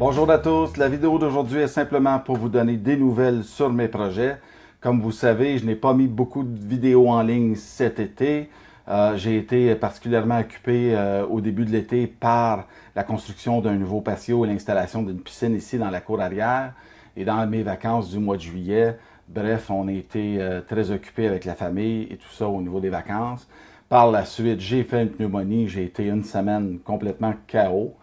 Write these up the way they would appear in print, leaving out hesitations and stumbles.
Bonjour à tous, la vidéo d'aujourd'hui est simplement pour vous donner des nouvelles sur mes projets. Comme vous savez, je n'ai pas mis beaucoup de vidéos en ligne cet été. J'ai été particulièrement occupé au début de l'été par la construction d'un nouveau patio et l'installation d'une piscine ici dans la cour arrière. Et dans mes vacances du mois de juillet, bref, on a été très occupés avec la famille et tout ça au niveau des vacances. Par la suite, j'ai fait une pneumonie, j'ai été une semaine complètement KO.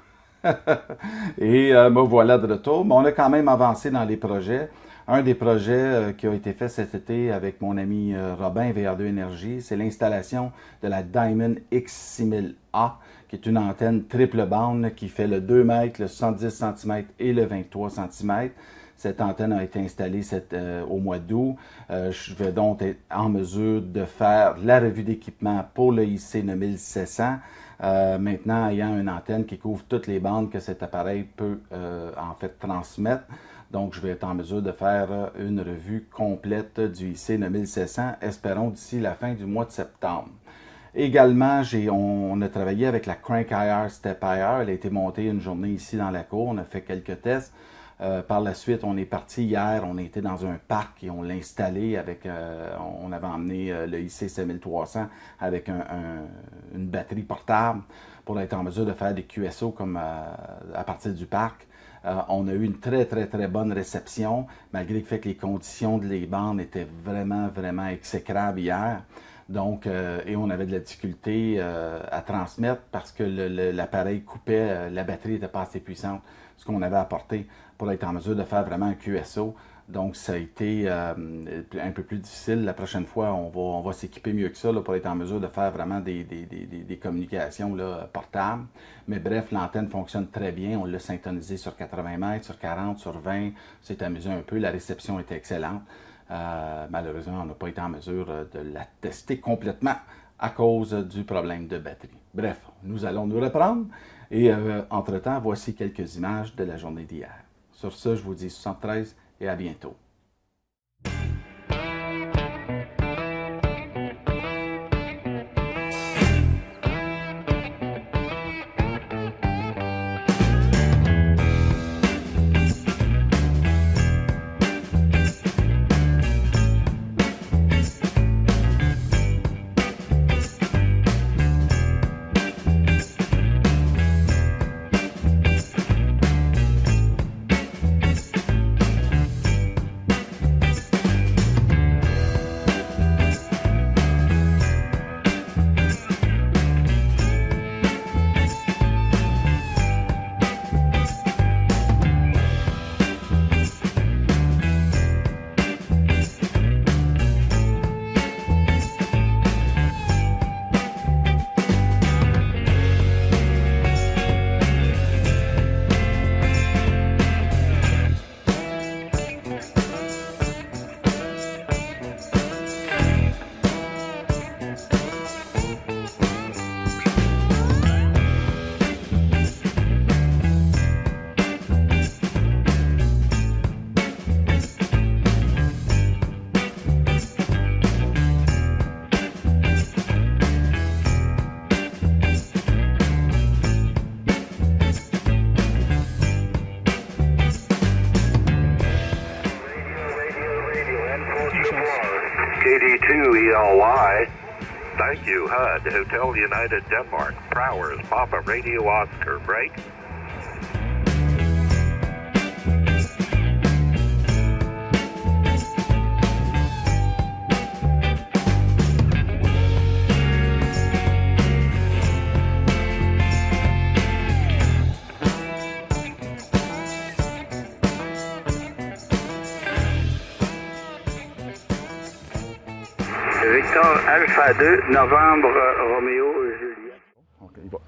Et me voilà de retour. Mais on a quand même avancé dans les projets. Un des projets qui a été fait cet été avec mon ami Robin, VR2 Énergie, c'est l'installation de la Diamond X6000A, qui est une antenne triple bande qui fait le 2 mètres, le 70 cm et le 23 cm. Cette antenne a été installée au mois d'août. Je vais donc être en mesure de faire la revue d'équipement pour le IC9700. Maintenant, ayant une antenne qui couvre toutes les bandes que cet appareil peut en fait transmettre. Donc, je vais être en mesure de faire une revue complète du IC9700, espérons d'ici la fin du mois de septembre. Également, on a travaillé avec la Crank IR Step IR. Elle a été montée une journée ici dans la cour. On a fait quelques tests. Par la suite, on est parti hier, on était dans un parc et on l'a installé avec, on avait emmené le IC7300 avec une batterie portable pour être en mesure de faire des QSO comme à partir du parc. On a eu une très bonne réception, malgré le fait que les conditions de les bandes étaient vraiment exécrables hier. Donc, et on avait de la difficulté à transmettre parce que l'appareil coupait, la batterie n'était pas assez puissante, ce qu'on avait apporté pour être en mesure de faire vraiment un QSO. Donc, ça a été un peu plus difficile. La prochaine fois, on va s'équiper mieux que ça là, pour être en mesure de faire vraiment des communications là, portables. Mais bref, l'antenne fonctionne très bien. On l'a synchronisé sur 80 mètres, sur 40, sur 20. C'est amusé un peu. La réception était excellente. Malheureusement, on n'a pas été en mesure de la tester complètement à cause du problème de batterie. Bref, nous allons nous reprendre et entre-temps, voici quelques images de la journée d'hier. Sur ce, je vous dis 73 et à bientôt. KD2ELY. Thank you, HUD, Hotel United Denmark. Prowers, Papa, Radio Oscar, break. Victor Alpha 2, novembre, Roméo, Juliette. OK, il va.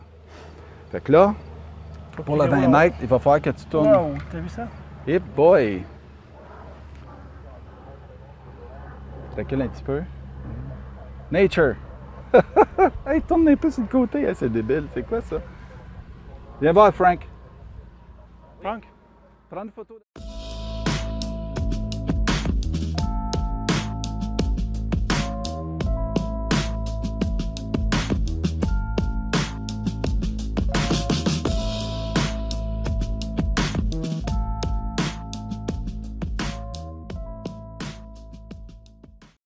Fait que là, pour le 20 mètres, il va falloir que tu tournes. Wow, t'as vu ça? Hip boy! Recule un petit peu. Nature! Hey, tourne un peu sur le côté. Hey, c'est débile. C'est quoi ça? Viens voir, Frank. Franck? Prends une photo.